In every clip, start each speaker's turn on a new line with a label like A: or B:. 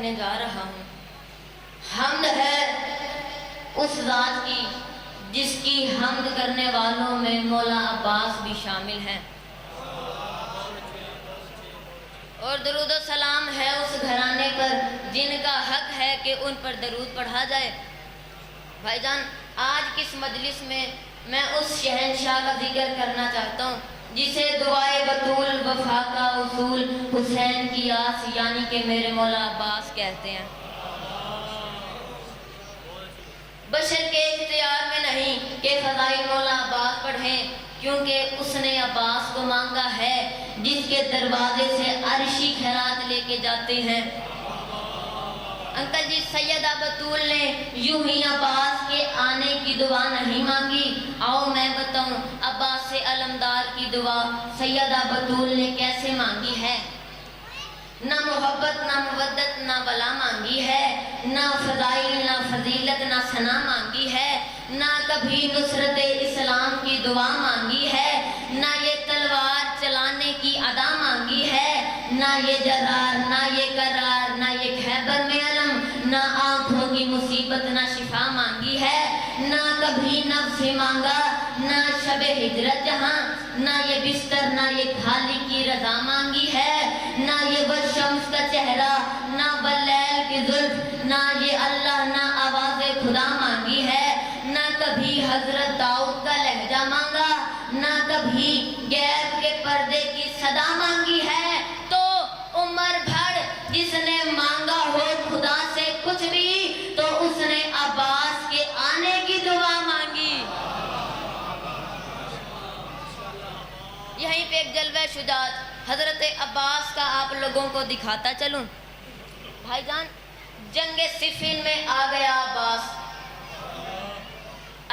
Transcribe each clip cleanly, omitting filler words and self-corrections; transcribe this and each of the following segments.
A: کہنے جا رہا ہوں۔ حمد ہے اس ذات کی جس کی حمد کرنے والوں میں مولا عباس بھی شامل ہیں، اور درود و سلام ہے اس گھرانے پر جن کا حق ہے کہ ان پر درود پڑھا جائے۔ بھائی جان، آج کس مجلس میں اس شہنشاہ کا ذکر کرنا چاہتا ہوں جسے دعائے بطول وفا کا اصول حسین کی آس یعنی کہ میرے مولا عباس کہتے ہیں۔ بشر کے اختیار میں نہیں کہ فضائل مولا عباس پڑھیں، کیونکہ اس نے عباس کو مانگا ہے جس کے دروازے سے عرشی خیرات لے کے جاتے ہیں۔ انکل جی، سیدہ بطول نے یوں ہی عباس کے آنے کی دعا نہیں مانگی۔ آؤ میں بتاؤں عباس سے علمدار کی دعا سیدہ بطول نے کیسے مانگی ہے۔ نہ محبت نہ مودت نہ ولا مانگی ہے، نہ فضائل نہ فضیلت نہ ثنا مانگی ہے، نہ کبھی نصرت اسلام کی دعا مانگی ہے، نہ یہ تلوار چلانے کی ادا مانگی ہے، نہ یہ جرار نہ یہ قرار نہ یہ خیبر میں علم، نہ آنکھوں کی مصیبت نہ شفا مانگی ہے، نہ کبھی نفس مانگا نہ شب ہجرت جہاں، نہ یہ بستر نہ یہ خالی کی رضا مانگی ہے، نہ یہ شمس کا چہرہ نہ واللیل کی زلف، نہ یہ اللہ نہ آواز خدا مانگی ہے، نہ کبھی حضرت داؤد کا لہجہ مانگا، نہ کبھی غیب کے پردے کی صدا مانگی ہے۔ تو عمر بھر جس نے مانگا ہو خدا سے کچھ بھی تو اس نے عباس کے آنے کی دعا مانگی۔ یہیں پہ ایک جلوہ شجاعت حضرت عباس کا آپ لوگوں کو دکھاتا چلوں۔ بھائی جان، جنگ صفین میں آ گیا عباس۔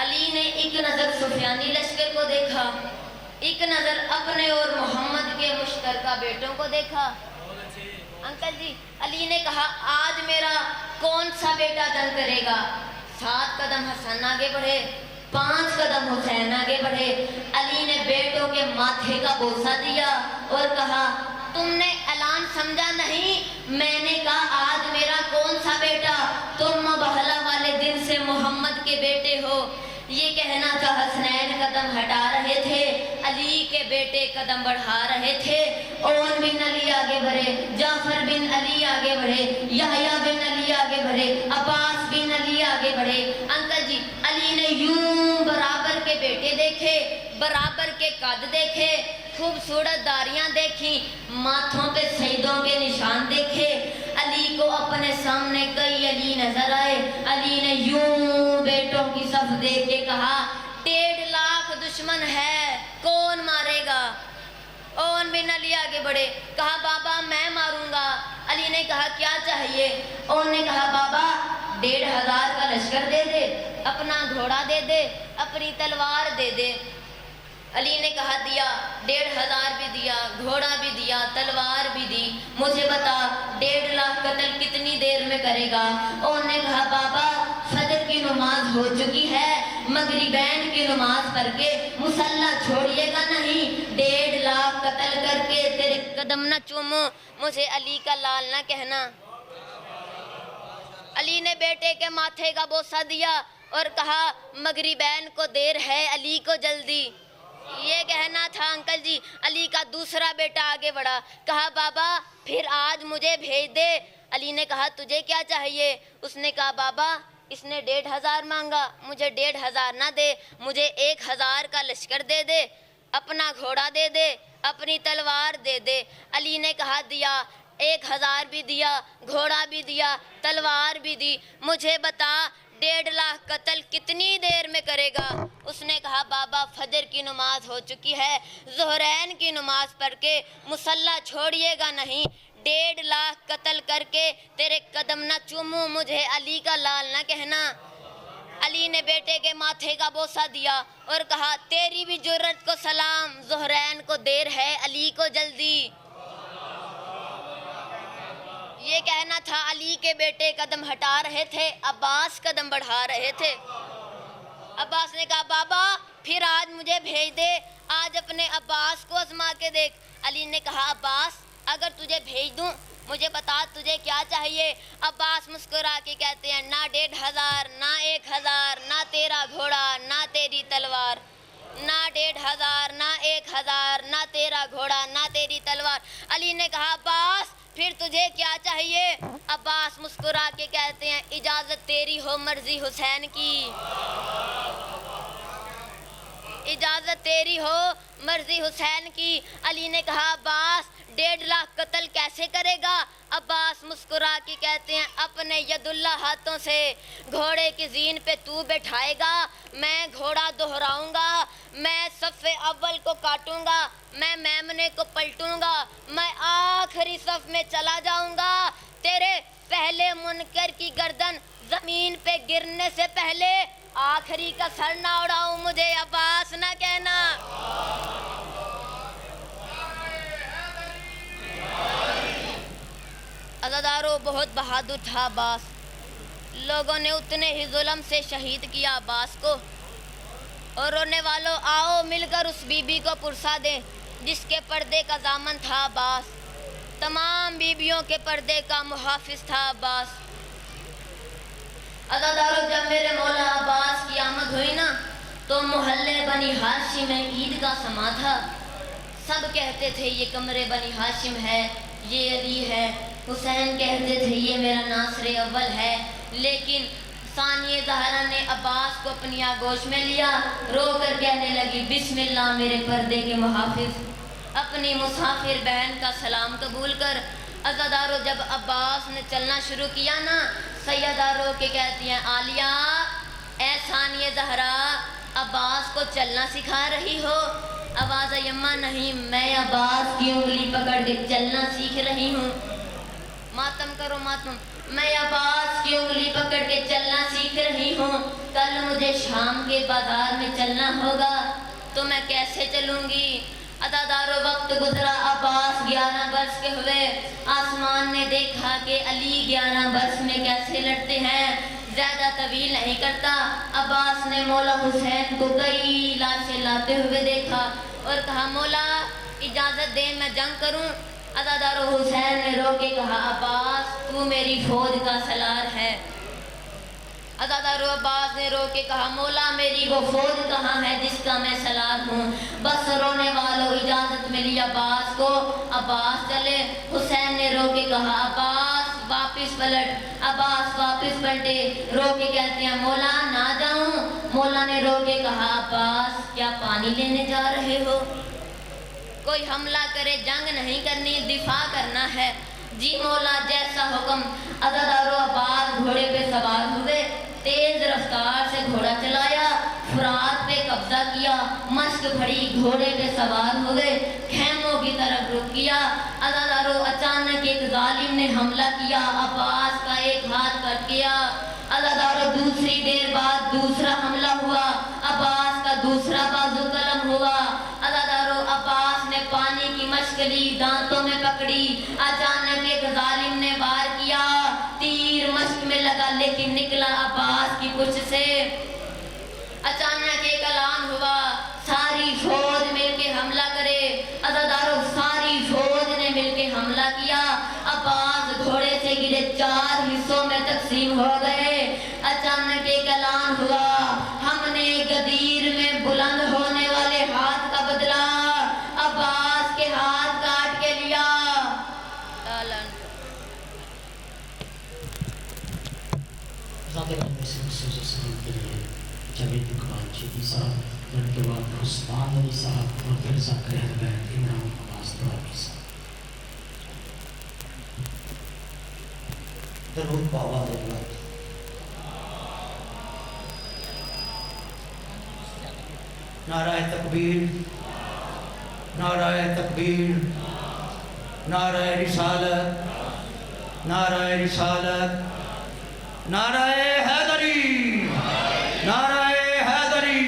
A: علی نے ایک نظر سفیانی لشکر کو دیکھا، ایک نظر اپنے اور محمد کے مشترکہ بیٹوں کو دیکھا۔ انکل جی، علی نے کہا آج میرا کون سا بیٹا جنگ کرے گا؟ 7 قدم حسن آگے بڑھے، 5 قدم حسین آگے بڑھے۔ علی نے بیٹوں کے ماتھے کا بوسہ دیا اور کہا تم نے اعلان سمجھا نہیں؟ میں نے کہا آج میرا کون سا بیٹا؟ تم مبہلہ والے دن سے محمد کے بیٹے ہو۔ یہ کہنا تھا حسنین قدم ہٹا رہے تھے، علی کے بیٹے قدم بڑھا رہے تھے۔ اون بن علی آگے بڑھے، جعفر بن علی آگے بڑھے، یحییٰ بن علی آگے بڑھے، عباس بن علی آگے بڑھے۔ انکل جی، علی نے یوں برابر کے بیٹے دیکھے، برابر کے قد دیکھے، خوبصورت داڑیاں دیکھیں، ماتھوں پہ سجدوں کے نشان دیکھے۔ علی کو اپنے سامنے کئی علی نظر آئے۔ علی نے یوں بیٹوں کی صف دیکھ کے کہا 1.5 لاکھ دشمن ہے، کون مارے گا؟ اون بن علی آگے بڑھے، کہا بابا میں ماروں گا۔ علی نے کہا کیا چاہیے؟ اون نے کہا بابا 1,500 کا لشکر دے دے، اپنا گھوڑا دے دے، اپنی تلوار دے دے۔ علی نے کہا دیا، 1,500 بھی دیا، گھوڑا بھی دیا، تلوار بھی دی، مجھے بتا 1.5 لاکھ قتل کتنی دیر میں کرے گا؟ انہوں نے کہا بابا فجر کی نماز ہو چکی ہے، مغربین کی نماز پڑھ کے مصلی چھوڑیے گا نہیں، 1.5 لاکھ قتل کر کے تیرے قدم نہ چوموں، مجھے علی کا لال نہ کہنا۔ علی نے بیٹے کے ماتھے کا بوسہ دیا اور کہا مغربین کو دیر ہے، علی کو جلدی۔ یہ کہنا تھا انکل جی، علی کا دوسرا بیٹا آگے بڑھا، کہا بابا پھر آج مجھے بھیج دے۔ علی نے کہا تجھے کیا چاہیے؟ اس نے کہا بابا اس نے 1,500 مانگا، مجھے 1,500 نہ دے، مجھے 1,000 کا لشکر دے دے، اپنا گھوڑا دے دے، اپنی تلوار دے دے۔ علی نے کہا دیا، 1,000 بھی دیا، گھوڑا بھی دیا، تلوار بھی دی، مجھے بتا 1.5 لاکھ قتل کتنی دیر میں کرے گا؟ اس نے کہا بابا فجر کی نماز ہو چکی ہے، ظہرین کی نماز پڑھ کے مصلی چھوڑیے گا نہیں، 1.5 لاکھ قتل کر کے تیرے قدم نہ چوموں، مجھے علی کا لال نہ کہنا۔ علی نے بیٹے کے ماتھے کا بوسہ دیا اور کہا تیری بھی جرت کو سلام، ظہرین کو دیر ہے، علی کو جلدی۔ یہ کہنا تھا علی کے بیٹے قدم ہٹا رہے تھے، عباس قدم بڑھا رہے تھے۔ عباس نے کہا بابا پھر آج مجھے بھیج دے، آج اپنے عباس کو آزما کے دیکھ۔ علی نے کہا عباس اگر تجھے بھیج دوں مجھے بتا تجھے کیا چاہیے؟ عباس مسکرا کے کہتے ہیں نہ 1500 نہ 1000 نہ تیرا گھوڑا نہ تیری تلوار، نہ 1500 نہ 1000 نہ تیرا گھوڑا نہ تیری تلوار۔ علی نے کہا عباس پھر تجھے کیا چاہیے؟ عباس مسکرا کے کہتے ہیں اجازت تیری ہو مرضی حسین کی، اجازت تیری ہو مرضی حسین کی۔ علی نے کہا عباس 1.5 لاکھ قتل کیسے کرے گا؟ عباس مسکرا کے کہتے ہیں اپنے ید اللہ ہاتھوں سے گھوڑے کی زین پہ تو بٹھائے گا، میں گھوڑا دہراؤں گا، میں صف اول کو کاٹوں گا، میں میمنے کو پلٹوں گا، میں آخری صف میں چلا جاؤں گا، تیرے پہلے منکر کی گردن زمین پہ گرنے سے پہلے آخری کا سر نہ اڑاؤں، مجھے عباس نہ کہنا۔ عزادارو بہت بہادر تھا عباس، لوگوں نے اتنے ہی ظلم سے شہید کیا عباس کو۔ اور رونے والوں آؤ مل کر اس بی بی کو پرسا دیں جس کے پردے کا ضامن تھا عباس، تمام بیویوں کے پردے کا محافظ تھا عباس۔ عزادارو جب میرے مولا عباس کی آمد ہوئی نا تو محلے بنی ہاشم میں عید کا سما تھا، سب کہتے تھے یہ کمرے بنی ہاشم ہے، یہ علی ہے، حسین کہتے تھے یہ میرا ناصر اول ہے، لیکن ثانیہ زہرا نے عباس کو اپنی آغوش میں لیا، رو کر کہنے لگی بسم اللہ میرے پردے کے محافظ، اپنی مسافر بہن کا سلام قبول کر۔ عزادارو جب عباس نے چلنا شروع کیا نا، سیدہ رو کے کہتی ہیں عالیہ اے ثانیہ زہرا عباس کو چلنا سکھا رہی ہو؟ آواز آئی اماں نہیں، میں عباس کی انگلی پکڑ کے چلنا سیکھ رہی ہوں۔ ماتم کرو ماتم، میں عباس کی انگلی پکڑ کے چلنا سیکھ رہی ہوں، کل مجھے شام کے بازار میں چلنا ہوگا تو میں کیسے چلوں گی؟ عزادارو وقت گزرا، عباس 11 برس کے ہوئے، آسمان نے دیکھا کہ علی 11 برس میں کیسے لڑتے ہیں، زیادہ طویل نہیں کرتا۔ عباس نے مولا حسین کو کئی لاشیں لاتے ہوئے دیکھا اور کہا مولا اجازت دے میں جنگ کروں؟ عزادارو حسین نے رو کے کہا عباس تو میری فوج کا سالار ہے۔ عزادارو عباس نے رو کے کہا مولا میری وہ فوج کہاں ہے جس کا میں سالار ہوں؟ بس رونے والوں اجازت ملی عباس کو، عباس چلے۔ حسین نے رو کے کہا عباس واپس پلٹ، عباس واپس پلٹے، رو کے کہتے ہیں مولا نہ جاؤں؟ مولا نے رو کے کہا عباس کیا پانی لینے جا رہے ہو؟ کوئی حملہ کرے جنگ نہیں کرنی، دفاع کرنا ہے۔ جی مولا جیسا حکم۔ عزادارو عباس گھوڑے پہ سوار ہوئے، تیز رفتار سے گھوڑا چلایا، فرات پہ قبضہ کیا، مشق پھڑی، گھوڑے پہ سوار ہوئے، خیموں کی طرف رخ کیا۔ عزادارو اچانک ایک ظالم نے حملہ کیا، عباس کا ایک ہاتھ کٹ گیا۔ عزادارو دوسری دیر بعد دوسرا حملہ ہوا، عباس کا دوسرا بازو قلم ہوا۔ عزادارو عباس نے پانی کی مشق لی، دانتوں میں پکڑی، اچانک ایک ظالم نے وار کیا، تیر مشق میں لگا لیکن نکلا عباس کی پشت سے۔ اچانک ایک اعلان ہوا ساری فوج مل کے حملہ کرے۔ عزادارو ساری فوج نے مل کے حملہ کیا، عباس گھوڑے سے گرے، 4 حصوں میں تقسیم ہو گئے۔ اچانک ایک اعلان ہوا ہم نے غدیر میں بلند ہونے والے ہاتھ کا بدلہ عباس کے ہاتھ کاٹ کے لیا۔
B: کے لیے جاوید اقبال چیدی صاحب، ان کے بعد عثمان علی صاحب اور پھر ذاکر اہل بیت عمران نواز دراوی صاحب۔ درود بآواز اللہ۔ نعرہ تکبیر، نعرہ تکبیر، نعرہ رسالت، نعرہ رسالت، نعرہ حیدری، نعرہ حیدری۔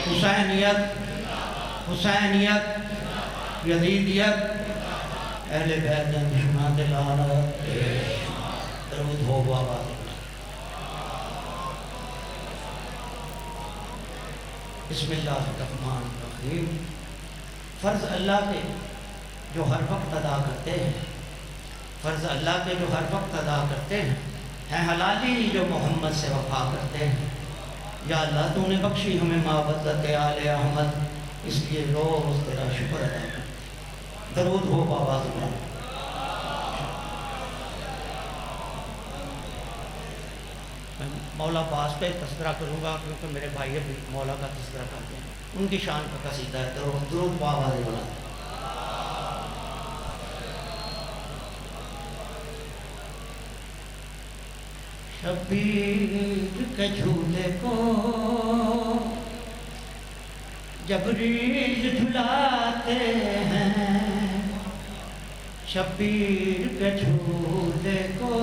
B: حسینیت، حسینیت، یزیدیت، اہل بیت دشمنان دلالت، درود ہو بابا۔ بسم اللہ الرحمن الرحیم۔ فرض اللہ کے جو ہر وقت ادا کرتے ہیں
C: فرض اللہ کے جو ہر وقت ادا کرتے ہیں حلالی جو محمد سے وفا کرتے ہیں. یا اللہ تو نے بخشی ہمیں محبت آل احمد، اس لیے روز تیرا شکر ادا کرتے ہیں. درود ہو بابا تمہارا. میں مولا عباس پہ تذکرہ کروں گا کیونکہ میرے بھائی ابھی مولا کا تذکرہ کرتے ہیں، ان کی شان کا قصیدہ ہے. درود بابا دے والا. شبیر کے جھولے کو جبریل جھلاتے ہیں، شبیر کے جھولے کو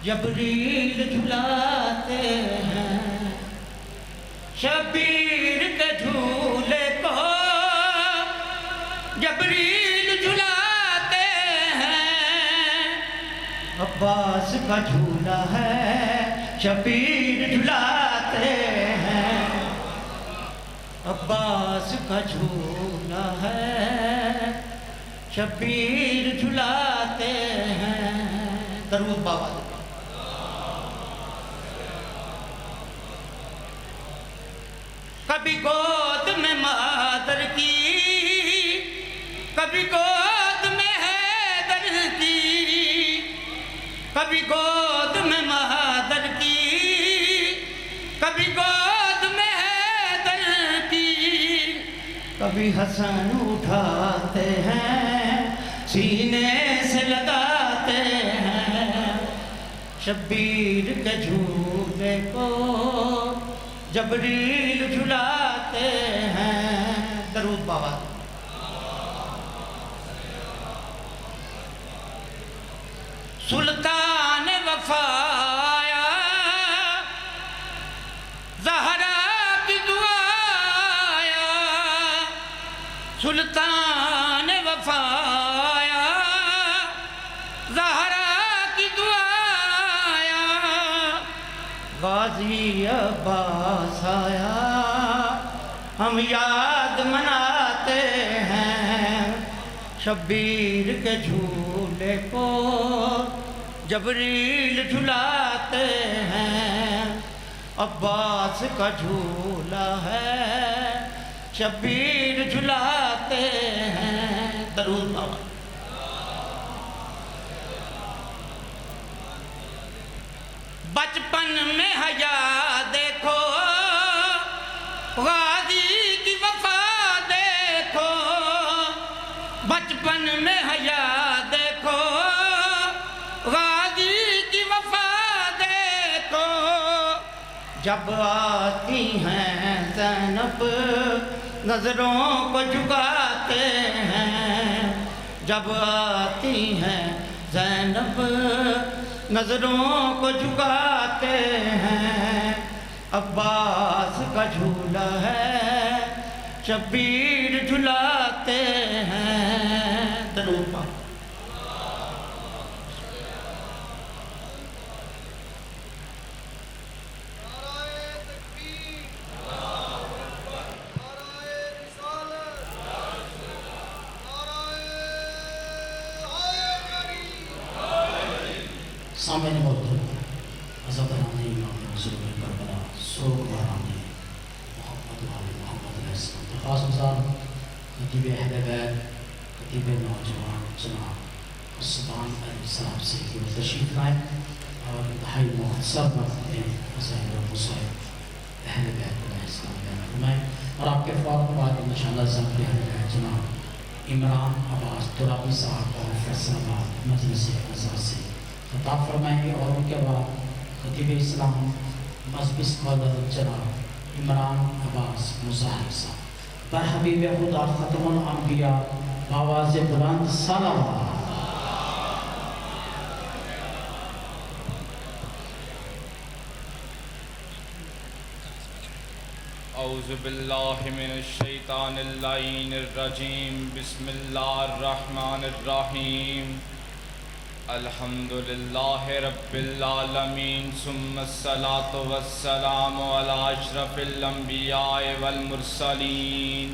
C: جبریل جھلاتے ہیں، شبیر کے جھولے کو جبریل جھلاتے ہیں. عباس کا جھولا ہے شبیر جھلاتے ہیں، عباس کا جھولا ہے شبیر جھلاتے ہیں. درود بابا. کبھی گود میں مادر کی، کبھی گود میں حیدر کی، کبھی گود میں مادر کی، کبھی گود میں حیدر کی. کبھی حسن اٹھاتے ہیں سینے سے لگاتے ہیں، شبیر کے جھولے کو جبریل جھلاتے ہیں. درود بابا. سلطان وفایا زہرا کی دعایا، سلطان وفایا زہرا کی دعایا، غازی عباس آیا ہم یاد مناتے ہیں، شبیر کے جھولے کو جبریل جھلاتے ہیں. عباس کا جھولا ہے شبیر جھلاتے ہیں. درود بابا. بچپن میں حیا دیکھو غازی کی وفا دیکھو، بچپن میں حیا دیکھو غازی کی وفا دیکھو. جب آتی ہیں زینب نظروں کو جھکاتے ہیں، جب آتی ہیں زینب نظروں کو جھکاتے ہیں. عباس کا جھولا ہے شبیر جھلاتے ہیں. درود پاک.
B: سامنے محترم حضرت رانے امام ظلم کربلا سوگوارانی محمد وآل محمد علیہ السلام. درخواست گزار خطیب اہل بیت خطیب نوجوان جناب عثمان علیہ السلام سے کہ وہ تشریف لائیں اور انتہائی مختصر وقت میں مسائل و مسائل اہل بیت علیہ السلام بیان فرمائیں. اور آپ کے فوراً بعد انشاءاللہ ضمن اہل بیت جناب عمران عباس ترابی صاحب اور فیصل آباد مجلس اعزاز سے خطاب فرمائیں گے. اور ان کے بعد خطیب اسلام مذہبی اسکالر جناب عمران عباس مظاہر صاحب برحبیب خدا ختم الانبیاء بآواز بلند صلوات.
D: اعوذ باللہ من الشیطان اللعین الرجیم. بسم اللہ الرحمن الرحیم. الحمدللہ رب العالمین ثم الصلاة والسلام علی اشرف الانبیاء والمرسلین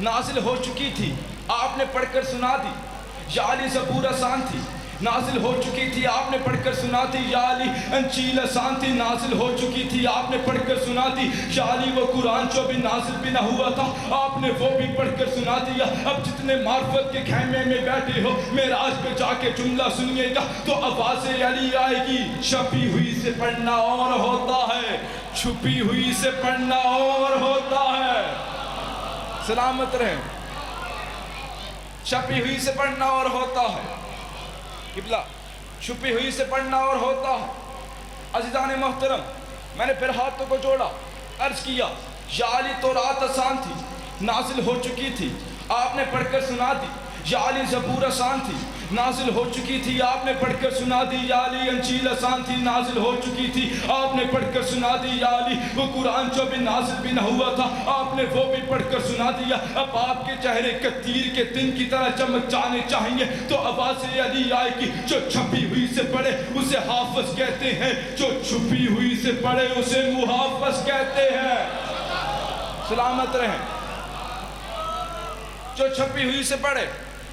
D: نازل ہو چکی تھی، آپ نے پڑھ کر سنا دی، یا علی زبور آسان تھی، نازل ہو چکی تھی، آپ نے پڑھ کر سنا دی، یا علی انجیل آسان تھی، نازل ہو چکی تھی، آپ نے پڑھ کر سنا دی، یا علی وہ قرآن جو بھی نازل بھی نہ ہوا تھا، آپ نے وہ بھی پڑھ کر سنا دیا۔ اب جتنے معرفت کے خیمے میں بیٹھے ہو، معراج پہ جا کے جملہ سنیے گا تو آواز علی آئے گی، چھپی ہوئی سے پڑھنا اور ہوتا ہے، چھپی ہوئی سے پڑھنا اور ہوتا ہے۔ سلامت رہیں، چھپی ہوئی سے پڑھنا اور ہوتا ہے، قبلہ چھپی ہوئی سے پڑھنا اور ہوتا ہے۔ عزیزان محترم، میں نے پھر ہاتھوں کو جوڑا، عرض کیا یا علی تورات آسان تھی، نازل ہو چکی تھی، آپ نے پڑھ کر سنا دی، یا علی زبور آسان تھی، نازل ہو چکی تھی، آپ نے پڑھ کر سنا دی، یا علی انجیل آسان تھی، نازل ہو چکی تھی، آپ نے پڑھ کر سنا دی، یا علی وہ قرآن جو بھی نازل بھی نہ ہوا تھا، آپ نے وہ بھی پڑھ کر سنا دیا۔ اب آپ کے چہرے کے تیر کے دن کی طرح چمک جانے چاہیے تو آواز علی آئے گی، جو چھپی ہوئی سے پڑھے اسے حافظ کہتے ہیں، جو چھپی ہوئی سے پڑھے اسے محافظ کہتے ہیں۔ سلامت رہیں، جو چھپی ہوئی سے پڑھے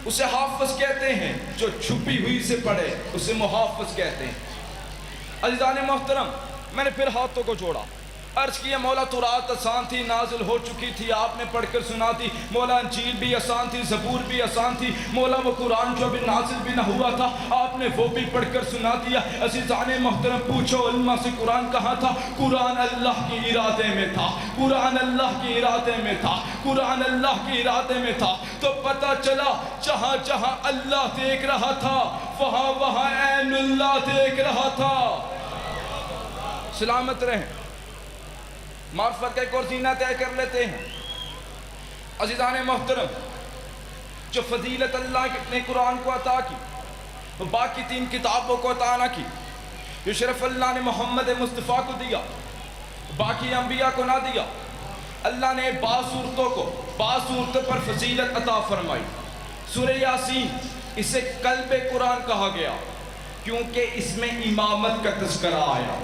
D: اسے حافظ کہتے ہیں، جو چھپی ہوئی سے پڑھے اسے محافظ کہتے ہیں۔ عزیزان محترم، میں نے پھر ہاتھوں کو جوڑا، عرض کیا مولا تورات آسان تھی، نازل ہو چکی تھی، آپ نے پڑھ کر سنا دی، مولا انجیل بھی آسان تھی، زبور بھی آسان تھی، مولا وہ قرآن جو بھی نازل بھی نہ ہوا تھا، آپ نے وہ بھی پڑھ کر سنا دیا۔ عزیزان محترم، پوچھو علماء سے قرآن کہاں تھا؟ قرآن اللہ کے ارادے میں تھا، قرآن اللہ کے ارادے میں تھا، قرآن اللہ کے ارادے میں تھا۔ تو پتہ چلا جہاں جہاں اللہ دیکھ رہا تھا وہاں وہاں عین اللہ دیکھ رہا تھا۔ سلامت رہیں، معرفت کا ایک اور زینہ طے کر لیتے ہیں۔ عزیزان محترم، جو فضیلت اللہ نے قرآن کو عطا کی وہ باقی 3 کتابوں کو عطا نہ کی، جو شرف اللہ نے محمد مصطفیٰ کو دیا باقی انبیاء کو نہ دیا۔ اللہ نے بعض صورتوں پر فضیلت عطا فرمائی۔ سورہ یاسین اسے قلب قرآن کہا گیا کیونکہ اس میں امامت کا تذکرہ آیا۔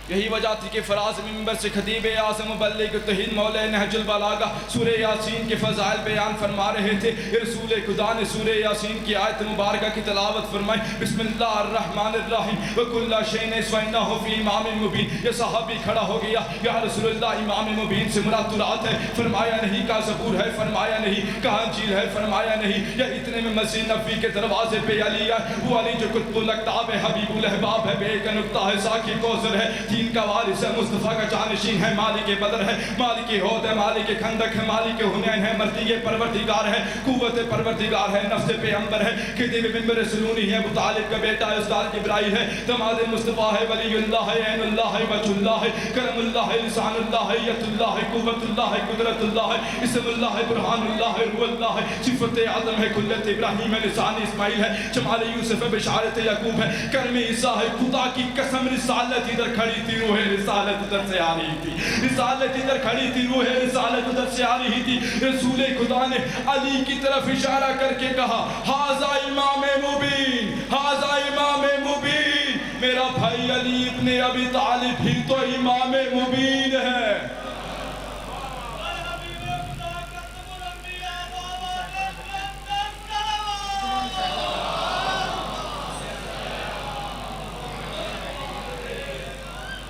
D: یہی وجہ تھی کہ فراز منبر سے خطیب اعظم مبلغ توحید مولا نہج البلاغہ سورہ یاسین کے فضائل بیان فرما رہے تھے۔ رسول خدا نے سورہ یاسین کی آیت مبارکہ کی تلاوت فرمائی، بسم اللہ الرحمن الرحیم وَكُلَّ شَيْءٍ فَإِنَّهُ فِي إِمَامٍ مُبِينٍ۔ یہ صحابی کھڑا ہو گیا، یا رسول اللہ امام مبین سے مراد تورات ہے؟ فرمایا نہیں۔ کہا زبور ہے؟ فرمایا نہیں۔ کہا انجیل ہے؟ فرمایا نہیں۔ یا اتنے میں مسجد نبوی کے دروازے پہ علی آئے، وہ علی جو قطب الاقطاب ہے، حبیب الاحباب ہے، بے کا نقطہ ہے، ساقی کوثر ہے، دین کا وارث ہے، مصطفیٰ کا جانشین ہے، مالک بدر ہے، مالک احد ہے، مالک خندق ہے، مالک حنین ہے، مرضی پروردگار ہے، قوت پروردگار ہے، نفس پیغمبر ہے، خطیب منبر سلونی ہے، ابو طالب کا بیٹا ہے، استاد جبرائیل ہے، دماد مصطفیٰ ہے، ولی اللہ ہے، عین اللہ ہے، وجہ اللہ ہے، کرم اللہ ہے، لسان اللہ ہے، یت اللہ ہے، قوت اللہ ہے، قدرت اللہ ہے، اسم اللہ ہے، برہان اللہ ہے، روح اللہ ہے، صفت اعظم ہے، کلت ابراہیم ہے، لسان اسماعیل ہے، جمال یوسف ہے، بشارت یعقوب ہے، کرم عیسیٰ ہے، خدا کی قسم رسالت ادھر کھڑی تھی، روح رسالت ادھر سے آ رہی تھی، رسالت ادھر کھڑی تھی، روح رسالت ادھر سے آ رہی تھی۔ رسول خدا نے علی کی طرف اشارہ کر کے کہا، ھذا امام مبین، ھذا امام مبین، میرا بھائی علی ابن ابی طالب ہی تو امام مبین ہے۔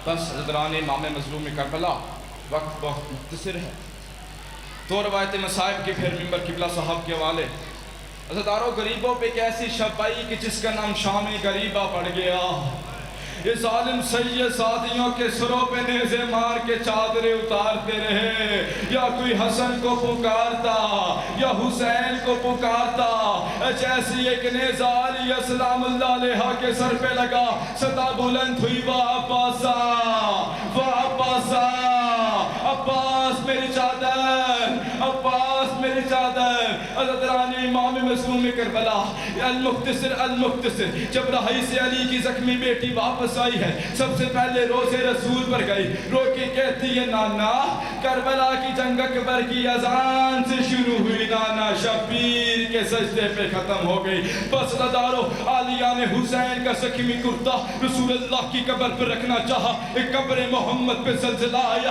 D: بس حضران امام مظلوم کربلا، وقت بہت مختصر ہے۔ 2 روایت مصائب کے پھر منبر قبلہ صاحب کے حوالے۔ عزیزداروں، غریبوں پہ ایک ایسی شب آئی کہ جس کا نام شام غریبہ پڑ گیا۔ یہ ظالم سید ساتھیوں کے سروں پہ نیزے مار کے چادریں اتارتے رہے، یا کوئی حسن کو پکارتا یا حسین کو پکارتا، جیسی ایک نیزہ علی السلام اللہ علیہ کے سر پہ لگا، صدا بلند ہوئی، وا عباسا، وا عباسا، عباس میری چادر، عباس میری چادر۔ حضران امام مظلوم کربلا، المختصر المختصر، جب رہائی سے علی کی زخمی بیٹی واپس آئی ہے، سب سے پہلے روزے رسول پر گئی، رو کے کہتی ہے، نانا کربلا کی جنگ اکبر کی اذان سے شروع ہوئی، نانا شبیر کے سجدے پہ ختم ہو گئی۔ بس لدارو، عالیہ نے حسین کا زخمی کرتا رسول اللہ کی قبر پر رکھنا چاہا، ایک قبر محمد پہ زلزلہ آیا،